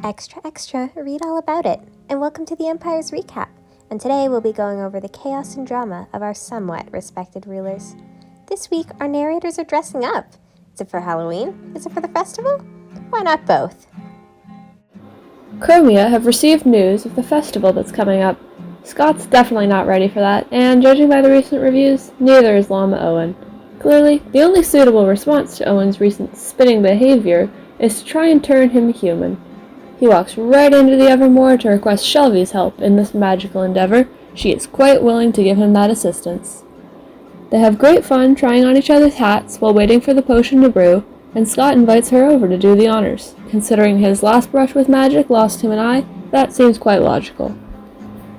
Extra, extra, read all about it, and welcome to the Empire's Recap, and today we'll be going over the chaos and drama of our somewhat respected rulers. This week, our narrators are dressing up. Is it for Halloween? Is it for the festival? Why not both? Chromia have received news of the festival that's coming up. Scott's definitely not ready for that, and judging by the recent reviews, neither is Llama Owen. Clearly, the only suitable response to Owen's recent spitting behavior is to try and turn him human. He walks right into the Evermore to request Shelby's help in this magical endeavor. She is quite willing to give him that assistance. They have great fun trying on each other's hats while waiting for the potion to brew, and Scott invites her over to do the honors. Considering his last brush with magic lost him an eye, that seems quite logical.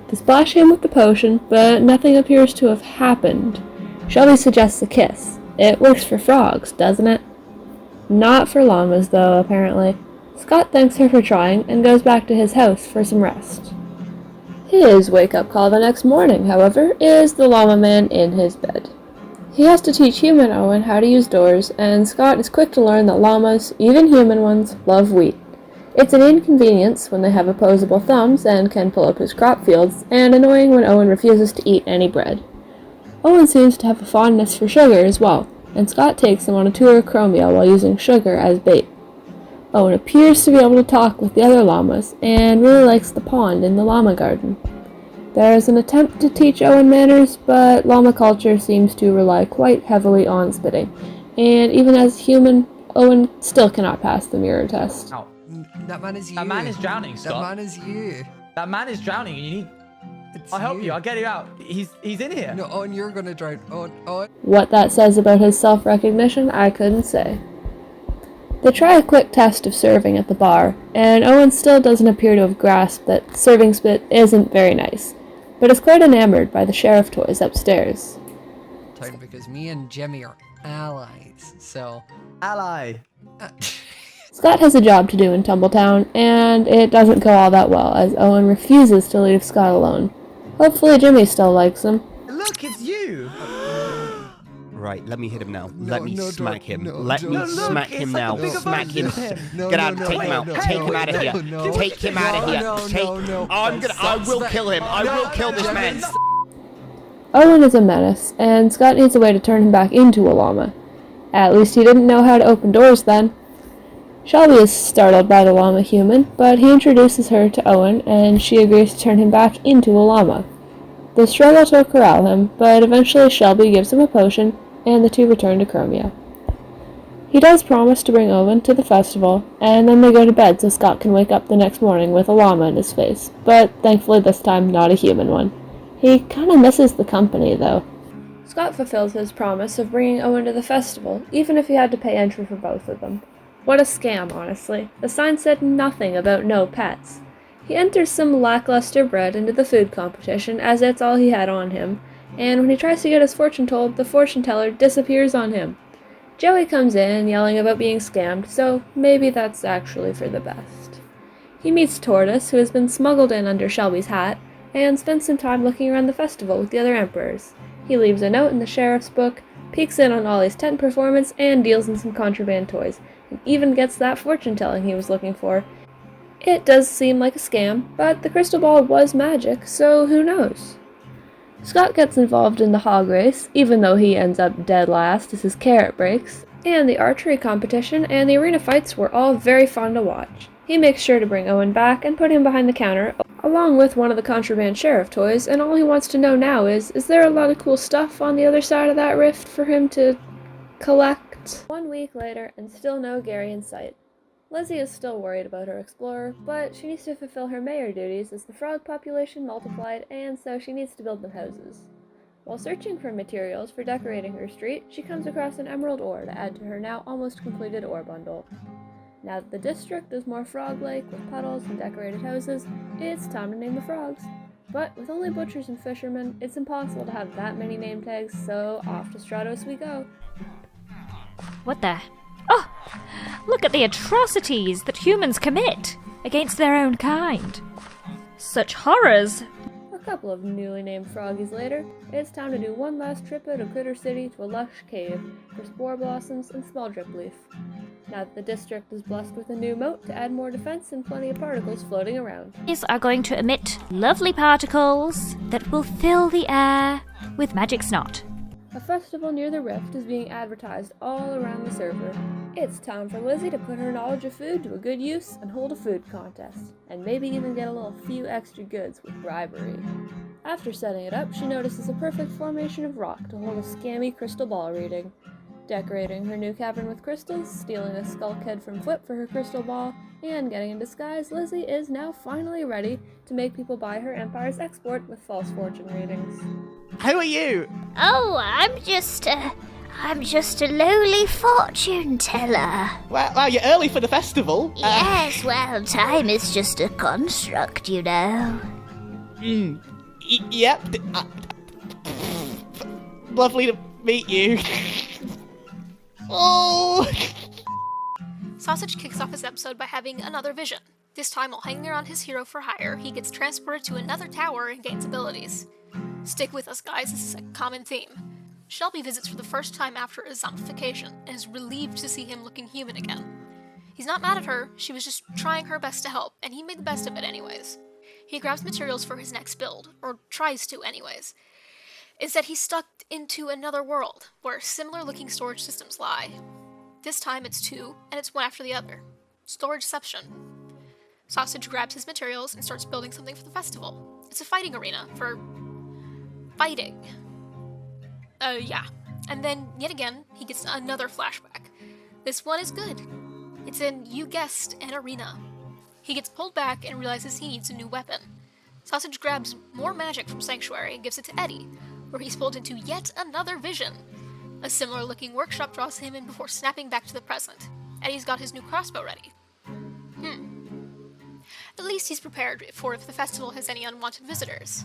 They splash him with the potion, but nothing appears to have happened. Shelby suggests a kiss. It works for frogs, doesn't it? Not for llamas, though, apparently. Scott thanks her for trying and goes back to his house for some rest. His wake-up call the next morning, however, is the llama man in his bed. He has to teach human Owen how to use doors, and Scott is quick to learn that llamas, even human ones, love wheat. It's an inconvenience when they have opposable thumbs and can pull up his crop fields, and annoying when Owen refuses to eat any bread. Owen seems to have a fondness for sugar as well, and Scott takes him on a tour of Chromia while using sugar as bait. Owen appears to be able to talk with the other llamas, and really likes the pond in the llama garden. There is an attempt to teach Owen manners, but llama culture seems to rely quite heavily on spitting, and even as human, Owen still cannot pass the mirror test. Ow. That man is you. That man is drowning, Scott. That man is you. That man is drowning, and you need... I'll help you. I'll get you out. He's in here. No, Owen, you're gonna drown. Owen. What that says about his self-recognition, I couldn't say. They try a quick test of serving at the bar, and Owen still doesn't appear to have grasped that serving spit isn't very nice, but is quite enamored by the sheriff toys upstairs. Because me and Jimmy are allies, so... Ally. Scott has a job to do in Tumbletown, and it doesn't go all that well, as Owen refuses to leave Scott alone. Hopefully Jimmy still likes him. Look, it's you! Right, let me hit him now. Let me smack him. Let me Look, smack him now. like Smack him. No, Get out. no, Take him out. no, Take him out of here. no, Take him out of here. no. I will kill him. I will kill this man. Owen is a menace, and Scott needs a way to turn him back into a llama. At least he didn't know how to open doors then. Shelby is startled by the llama human, but he introduces her to Owen, and she agrees to turn him back into a llama. They struggle to corral him, but eventually Shelby gives him a potion, and the two return to Chromia. He does promise to bring Owen to the festival, and then they go to bed so Scott can wake up the next morning with a llama in his face, but thankfully this time not a human one. He kinda misses the company, though. Scott fulfills his promise of bringing Owen to the festival, even if he had to pay entry for both of them. What a scam, honestly. The sign said nothing about no pets. He enters some lackluster bread into the food competition, as it's all he had on him, and when he tries to get his fortune told, the fortune teller disappears on him. Joey comes in, yelling about being scammed, so maybe that's actually for the best. He meets Tortoise, who has been smuggled in under Shelby's hat, and spends some time looking around the festival with the other emperors. He leaves a note in the sheriff's book, peeks in on Ollie's tent performance, and deals in some contraband toys, and even gets that fortune-telling he was looking for. It does seem like a scam, but the crystal ball was magic, so who knows? Scott gets involved in the hog race, even though he ends up dead last as his carrot breaks, and the archery competition and the arena fights were all very fun to watch. He makes sure to bring Owen back and put him behind the counter, along with one of the contraband sheriff toys, and all he wants to know now is there a lot of cool stuff on the other side of that rift for him to collect? 1 week later, and still no Gary in sight. Lizzie is still worried about her explorer, but she needs to fulfill her mayor duties as the frog population multiplied, and so she needs to build them houses. While searching for materials for decorating her street, she comes across an emerald ore to add to her now almost completed ore bundle. Now that the district is more frog-like, with puddles and decorated houses, it's time to name the frogs. But with only butchers and fishermen, it's impossible to have that many name tags, so off to Stratos we go. What the... Oh! Look at the atrocities that humans commit against their own kind. Such horrors! couple of newly named froggies later, it's time to do one last trip out of Critter City to a lush cave for spore blossoms and small drip leaf. Now that the district is blessed with a new moat to add more defense and plenty of particles floating around. These are going to emit lovely particles that will fill the air with magic snot. A festival near the rift is being advertised all around the server. It's time for Lizzie to put her knowledge of food to a good use and hold a food contest, and maybe even get a little few extra goods with bribery. After setting it up, she notices a perfect formation of rock to hold a scammy crystal ball reading. Decorating her new cavern with crystals, stealing a skulk head from Flip for her crystal ball, and getting in disguise, Lizzie is now finally ready to make people buy her Empire's export with false fortune readings. Who are you? Oh, I'm just a lowly fortune teller. Wow, you're early for the festival. Yes, well, time is just a construct, you know. Yep. Lovely to meet you. Oh! Sausage kicks off his episode by having another vision. This time, while hanging around his hero for hire, he gets transported to another tower and gains abilities. Stick with us, guys, this is a common theme. Shelby visits for the first time after a zombification, and is relieved to see him looking human again. He's not mad at her, she was just trying her best to help, and he made the best of it anyways. He grabs materials for his next build, or tries to anyways. Instead, he's stuck into another world, where similar-looking storage systems lie. This time it's two, and it's one after the other. Storageception. Sausage grabs his materials and starts building something for the festival. It's a fighting arena for fighting. Yeah. And then, yet again, he gets another flashback. This one is good. It's in, you guessed, an arena. He gets pulled back and realizes he needs a new weapon. Sausage grabs more magic from Sanctuary and gives it to Eddie, where he's pulled into yet another vision. A similar-looking workshop draws him in before snapping back to the present. Eddie's got his new crossbow ready. At least he's prepared for if the festival has any unwanted visitors.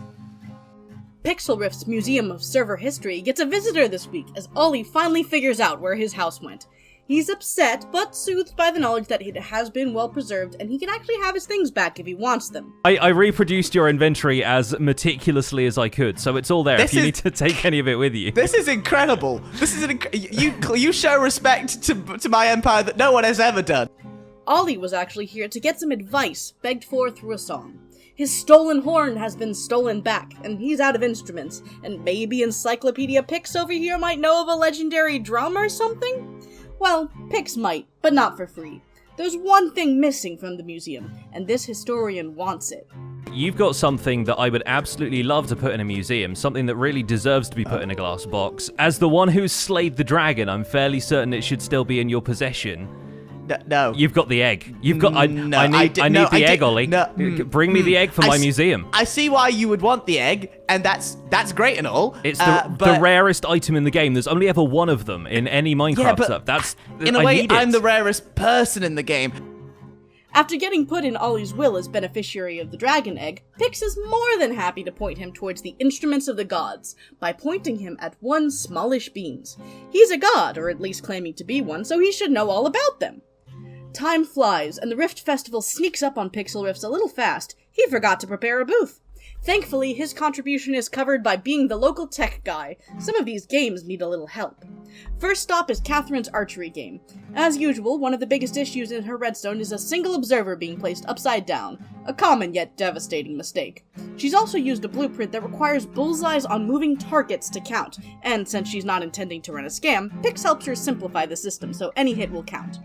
Pixl Rift's Museum of Server History gets a visitor this week as Ollie finally figures out where his house went. He's upset, but soothed by the knowledge that it has been well preserved and he can actually have his things back if he wants them. I reproduced your inventory as meticulously as I could, so it's all there if you need to take any of it with you. This is incredible. This is you show respect to my empire that no one has ever done. Ollie was actually here to get some advice, begged for through a song. His stolen horn has been stolen back, and he's out of instruments, and maybe Encyclopedia Pix over here might know of a legendary drum or something? Well, Pix might, but not for free. There's one thing missing from the museum, and this historian wants it. You've got something that I would absolutely love to put in a museum, something that really deserves to be put in a glass box. As the one who's slayed the dragon, I'm fairly certain it should still be in your possession. No. You've got the egg. You've got. I need the egg, Ollie. No. Bring me the egg for my museum. I see why you would want the egg, and that's great and all. It's the rarest item in the game. There's only ever one of them in any Minecraft stuff. That's in a way, I'm the rarest person in the game. After getting put in Ollie's will as beneficiary of the dragon egg, Pix is more than happy to point him towards the instruments of the gods, by pointing him at one smallish beans. He's a god, or at least claiming to be one, so he should know all about them. Time flies, and the Rift Festival sneaks up on Pixl Rifts a little fast. He forgot to prepare a booth. Thankfully, his contribution is covered by being the local tech guy. Some of these games need a little help. First stop is Catherine's archery game. As usual, one of the biggest issues in her redstone is a single observer being placed upside down. A common yet devastating mistake. She's also used a blueprint that requires bullseyes on moving targets to count, and since she's not intending to run a scam, Pix helps her simplify the system so any hit will count.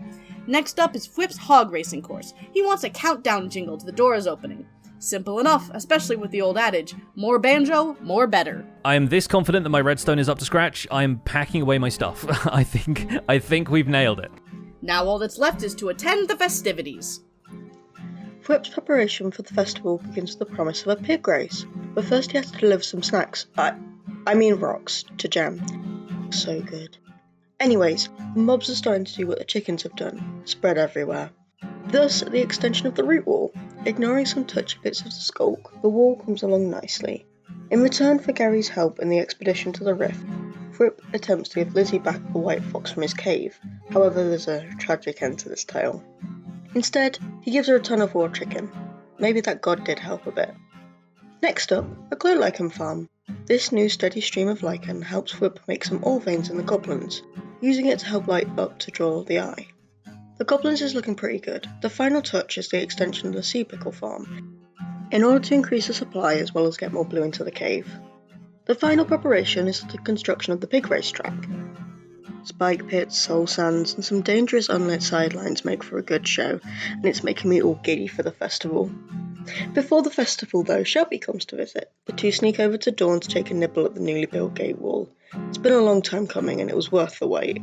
Next up is Flip's hog racing course. He wants a countdown jingle to the doors opening. Simple enough, especially with the old adage, more banjo, more better. I am this confident that my redstone is up to scratch. I am packing away my stuff. I think we've nailed it. Now all that's left is to attend the festivities. Flip's preparation for the festival begins with the promise of a pig race, but first he has to deliver some snacks, I mean rocks, to Gem. So good. Anyways, mobs are starting to do what the chickens have done, spread everywhere. Thus, the extension of the root wall. Ignoring some touchy bits of the skulk, the wall comes along nicely. In return for Gary's help in the expedition to the rift, Flip attempts to give Lizzie back the white fox from his cave. However, there's a tragic end to this tale. Instead, he gives her a ton of raw chicken. Maybe that god did help a bit. Next up, a glow lichen farm. This new steady stream of lichen helps Whip make some ore veins in the goblins, using it to help light up to draw the eye. The goblins is looking pretty good. The final touch is the extension of the sea pickle farm, in order to increase the supply as well as get more blue into the cave. The final preparation is the construction of the pig racetrack. Spike pits, soul sands, and some dangerous unlit sidelines make for a good show, and it's making me all giddy for the festival. Before the festival though, Shelby comes to visit. The two sneak over to Dawn to take a nibble at the newly built gate wall. It's been a long time coming and it was worth the wait.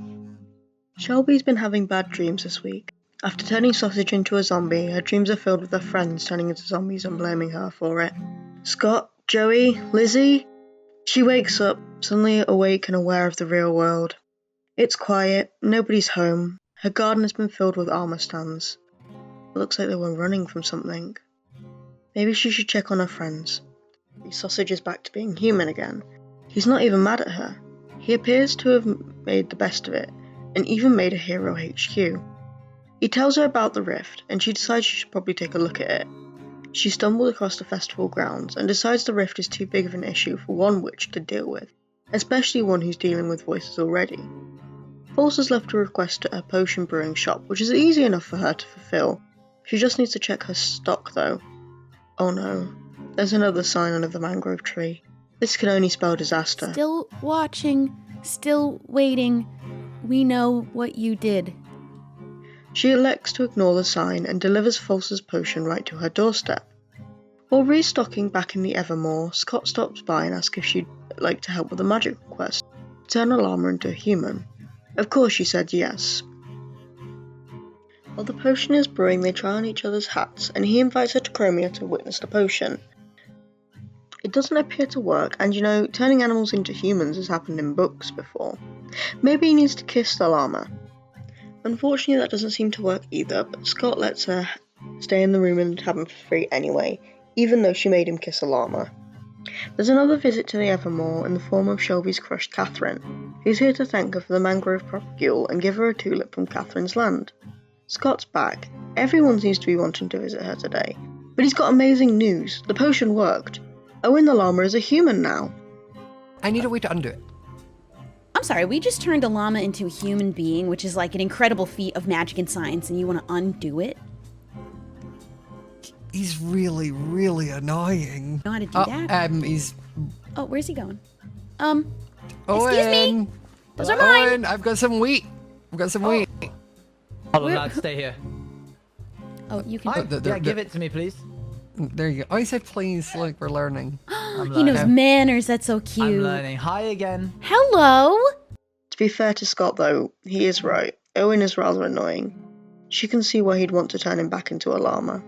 Shelby's been having bad dreams this week. After turning Sausage into a zombie, her dreams are filled with her friends turning into zombies and blaming her for it. Scott, Joey, Lizzie. She wakes up, suddenly awake and aware of the real world. It's quiet, nobody's home. Her garden has been filled with armor stands. It looks like they were running from something. Maybe she should check on her friends. Sausage is back to being human again. He's not even mad at her. He appears to have made the best of it, and even made a hero HQ. He tells her about the rift, and she decides she should probably take a look at it. She stumbled across the festival grounds, and decides the rift is too big of an issue for one witch to deal with, especially one who's dealing with voices already. Pulse has left a request at her potion brewing shop, which is easy enough for her to fulfill. She just needs to check her stock though. Oh no, there's another sign under the mangrove tree. This can only spell disaster. Still watching, still waiting. We know what you did. She elects to ignore the sign and delivers Pulse's potion right to her doorstep. While restocking back in the Evermore, Scott stops by and asks if she'd like to help with a magic request, turn a llama into a human. Of course she said yes. While the potion is brewing, they try on each other's hats, and he invites her to Chromia to witness the potion. It doesn't appear to work, and you know, turning animals into humans has happened in books before. Maybe he needs to kiss the llama. Unfortunately, that doesn't seem to work either, but Scott lets her stay in the room in the tavern for free anyway, even though she made him kiss a llama. There's another visit to the Evermore in the form of Shelby's crush Catherine, who's here to thank her for the mangrove propagule and give her a tulip from Catherine's land. Scott's back. Everyone seems to be wanting to visit her today. But he's got amazing news. The potion worked. Owen the llama is a human now. I need a way to undo it. I'm sorry, we just turned a llama into a human being, which is like an incredible feat of magic and science, and you want to undo it? He's really, really annoying. Know how to do that? He's... Oh, where's he going? Owen, excuse me. Those are mine. Owen, I've got some wheat. wheat. Hold on, lad, stay here. Oh, you can... Yeah, give it to me, please. There you go. Oh, he said please, like we're learning. He knows manners, that's so cute. I'm learning. Hi again. Hello! To be fair to Scott though, he is right. Owen is rather annoying. She can see why he'd want to turn him back into a llama.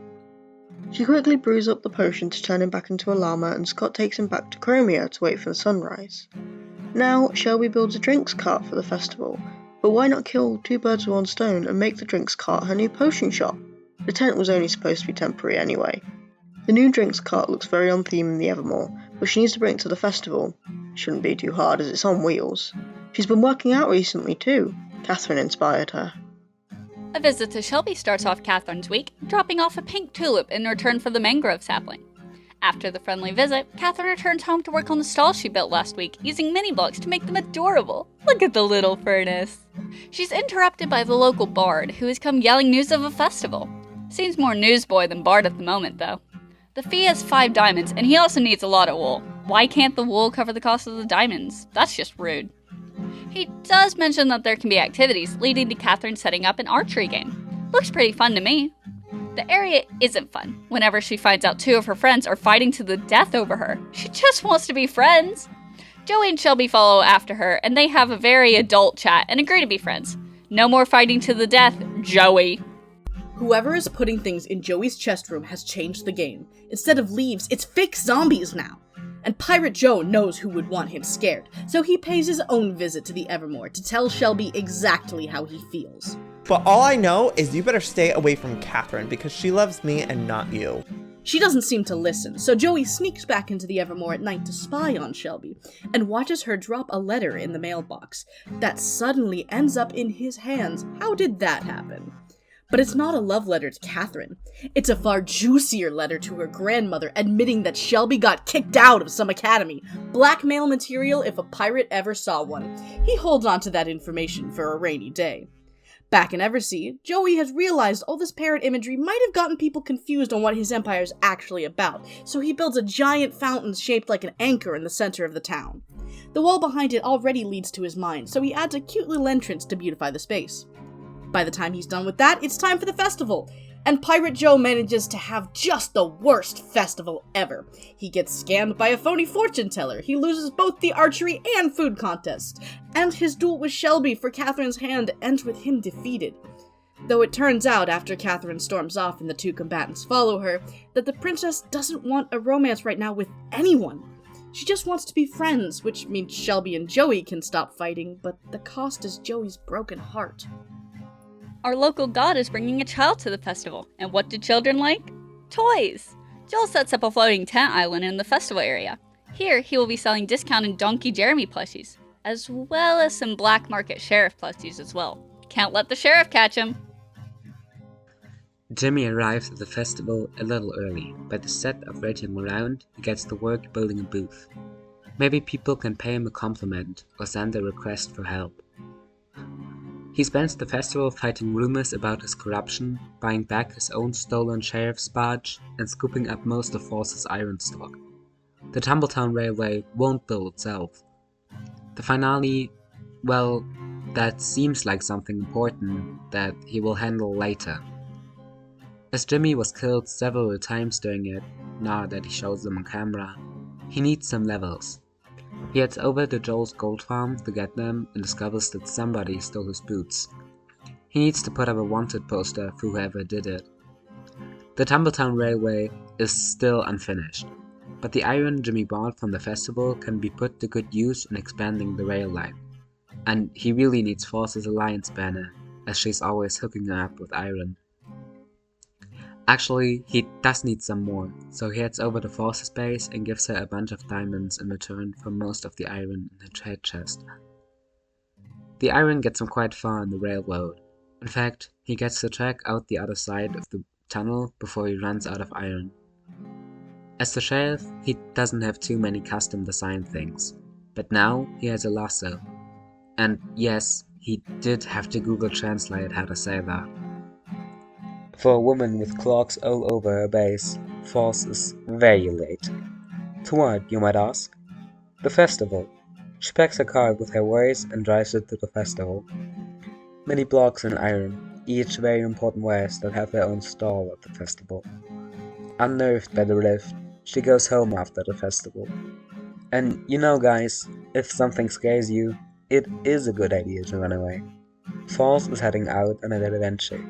She quickly brews up the potion to turn him back into a llama, and Scott takes him back to Chromia to wait for the sunrise. Now, Shelby builds a drinks cart for the festival, but why not kill two birds with one stone and make the drinks cart her new potion shop? The tent was only supposed to be temporary anyway. The new drinks cart looks very on theme in the Evermore, but she needs to bring it to the festival. Shouldn't be too hard as it's on wheels. She's been working out recently too. Catherine inspired her. A visit to Shelby starts off Catherine's week, dropping off a pink tulip in return for the mangrove sapling. After the friendly visit, Catherine returns home to work on the stall she built last week, using mini blocks to make them adorable. Look at the little furnace. She's interrupted by the local bard, who has come yelling news of a festival. Seems more newsboy than bard at the moment, though. The fee is 5 diamonds, and he also needs a lot of wool. Why can't the wool cover the cost of the diamonds? That's just rude. He does mention that there can be activities leading to Catherine setting up an archery game. Looks pretty fun to me. The area isn't fun whenever she finds out 2 of her friends are fighting to the death over her. She just wants to be friends. Joey and Shelby follow after her, and they have a very adult chat and agree to be friends. No more fighting to the death, Joey. Whoever is putting things in Joey's chest room has changed the game. Instead of leaves, it's fake zombies now. And Pirate Joe knows who would want him scared, so he pays his own visit to the Evermore to tell Shelby exactly how he feels. But all I know is you better stay away from Catherine because she loves me and not you. She doesn't seem to listen, so Joey sneaks back into the Evermore at night to spy on Shelby, and watches her drop a letter in the mailbox that suddenly ends up in his hands. How did that happen? But it's not a love letter to Catherine. It's a far juicier letter to her grandmother admitting that Shelby got kicked out of some academy. Blackmail material if a pirate ever saw one. He holds on to that information for a rainy day. Back in Eversea, Joey has realized all this parrot imagery might have gotten people confused on what his empire is actually about, so he builds a giant fountain shaped like an anchor in the center of the town. The wall behind it already leads to his mind, so he adds a cute little entrance to beautify the space. By the time he's done with that, it's time for the festival, and Pirate Joe manages to have just the worst festival ever. He gets scammed by a phony fortune teller, he loses both the archery and food contest, and his duel with Shelby for Catherine's hand ends with him defeated. Though it turns out, after Catherine storms off and the two combatants follow her, that the princess doesn't want a romance right now with anyone. She just wants to be friends, which means Shelby and Joey can stop fighting, but the cost is Joey's broken heart. Our local god is bringing a child to the festival, and what do children like? Toys! Joel sets up a floating tent island in the festival area. Here, he will be selling discounted Donkey Jeremy plushies, as well as some black market sheriff plushies as well. Can't let the sheriff catch him! Jimmy arrives at the festival a little early, but instead of waiting around, he gets to work building a booth. Maybe people can pay him a compliment or send a request for help. He spends the festival fighting rumors about his corruption, buying back his own stolen sheriff's badge, and scooping up most of Force's iron stock. The Tumbletown Railway won't build itself. The finale, well, that seems like something important that he will handle later. As Jimmy was killed several times during it, now that he shows them on camera, he needs some levels. He heads over to Joel's gold farm to get them and discovers that somebody stole his boots. He needs to put up a wanted poster for whoever did it. The Tumbletown Railway is still unfinished, but the iron Jimmy bought from the festival can be put to good use in expanding the rail line. And he really needs Force's alliance banner, as she's always hooking him up with iron. Actually, he does need some more, so he heads over to Force's base and gives her a bunch of diamonds in return for most of the iron in her trade chest. The iron gets him quite far on the railroad. In fact, he gets the track out the other side of the tunnel before he runs out of iron. As the sheriff, he doesn't have too many custom designed things, but now he has a lasso. And yes, he did have to Google Translate how to say that. For a woman with clogs all over her base, Force is very late. To what, you might ask? The festival. She packs her car with her wares and drives it to the festival. Many blocks in iron, each very important wares that have their own stall at the festival. Unnerved by the lift, she goes home after the festival. And you know guys, if something scares you, it is a good idea to run away. Force is heading out on an adventure.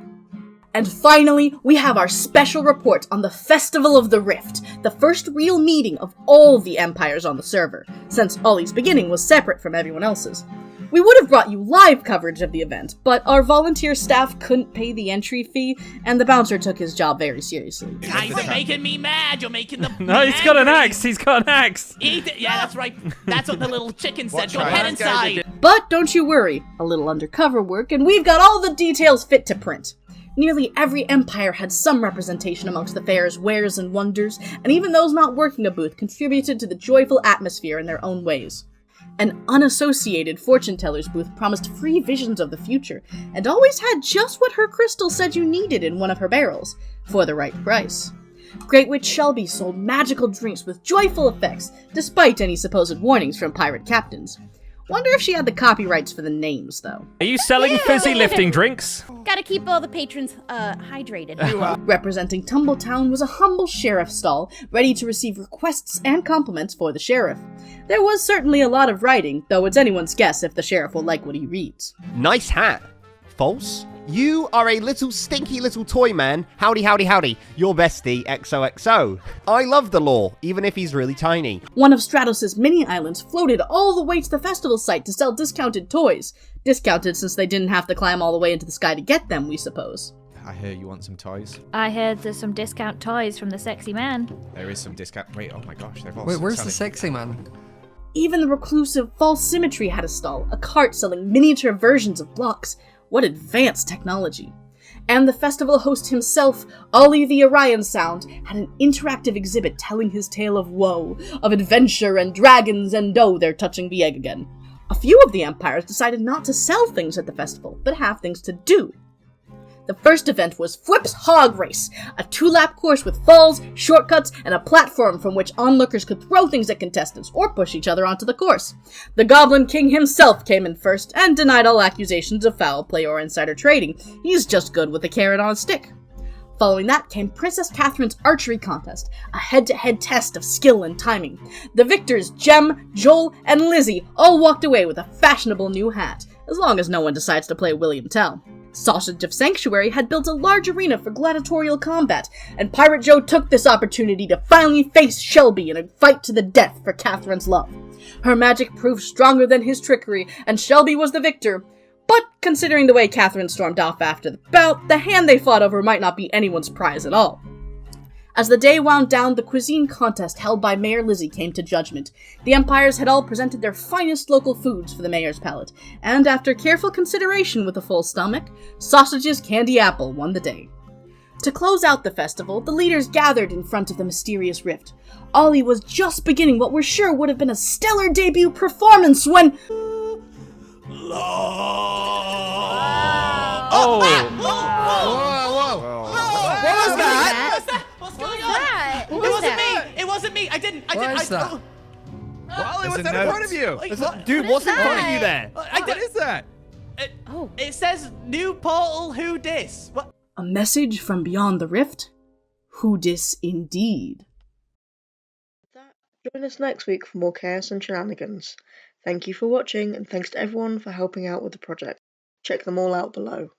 And finally, we have our special report on the Festival of the Rift, the first real meeting of all the empires on the server, since Ollie's beginning was separate from everyone else's. We would have brought you live coverage of the event, but our volunteer staff couldn't pay the entry fee, and the bouncer took his job very seriously. Guys, you're making me mad. You're making them No, he's got an axe. He's got an axe. Eat it. Yeah, that's right. That's what the little chicken said. Go ahead inside. But don't you worry, a little undercover work, and we've got all the details fit to print. Nearly every empire had some representation amongst the fair's wares and wonders, and even those not working a booth contributed to the joyful atmosphere in their own ways. An unassociated fortune teller's booth promised free visions of the future, and always had just what her crystal said you needed in one of her barrels, for the right price. Great Witch Shelby sold magical drinks with joyful effects, despite any supposed warnings from pirate captains. Wonder if she had the copyrights for the names, though. Are you selling fizzy lifting drinks? Gotta keep all the patrons, hydrated. Representing Tumbletown was a humble sheriff stall, ready to receive requests and compliments for the sheriff. There was certainly a lot of writing, though it's anyone's guess if the sheriff will like what he reads. Nice hat. False. You are a little stinky little toy man. Howdy, howdy, howdy. Your bestie, XOXO. I love the law, even if he's really tiny. One of Stratos' mini islands floated all the way to the festival site to sell discounted toys. Discounted since they didn't have to climb all the way into the sky to get them, we suppose. I hear you want some toys. I heard there's some discount toys from the sexy man. There is some discount. Wait, oh my gosh, they've all. Wait, where's the sexy man? Even the reclusive False Symmetry had a stall, a cart selling miniature versions of blocks. What advanced technology. And the festival host himself, Ollie the Orion Sound, had an interactive exhibit telling his tale of woe, of adventure and dragons, and oh, they're touching the egg again. A few of the empires decided not to sell things at the festival, but have things to do. The first event was Flip's Hog Race, a 2-lap course with falls, shortcuts, and a platform from which onlookers could throw things at contestants or push each other onto the course. The Goblin King himself came in first and denied all accusations of foul play or insider trading. He's just good with a carrot on a stick. Following that came Princess Catherine's archery contest, a head-to-head test of skill and timing. The victors, Jem, Joel, and Lizzie, all walked away with a fashionable new hat, as long as no one decides to play William Tell. Sausage of Sanctuary had built a large arena for gladiatorial combat, and Pirate Joe took this opportunity to finally face Shelby in a fight to the death for Catherine's love. Her magic proved stronger than his trickery, and Shelby was the victor. But considering the way Catherine stormed off after the bout, the hand they fought over might not be anyone's prize at all. As the day wound down, the cuisine contest held by Mayor Lizzie came to judgment. The empires had all presented their finest local foods for the mayor's palate, and after careful consideration with a full stomach, Sausage's Candy Apple won the day. To close out the festival, the leaders gathered in front of the mysterious rift. Ollie was just beginning what we're sure would have been a stellar debut performance when... Oh! What was that? What's going on? that? It wasn't me. It wasn't me. I didn't. What is that? Wally, what's There's a that in front note. of you? Dude, what's in front of you there? What is that? It says new portal. Who dis? What? A message from beyond the rift? Who dis indeed? Join us next week for more chaos and shenanigans. Thank you for watching, and thanks to everyone for helping out with the project. Check them all out below.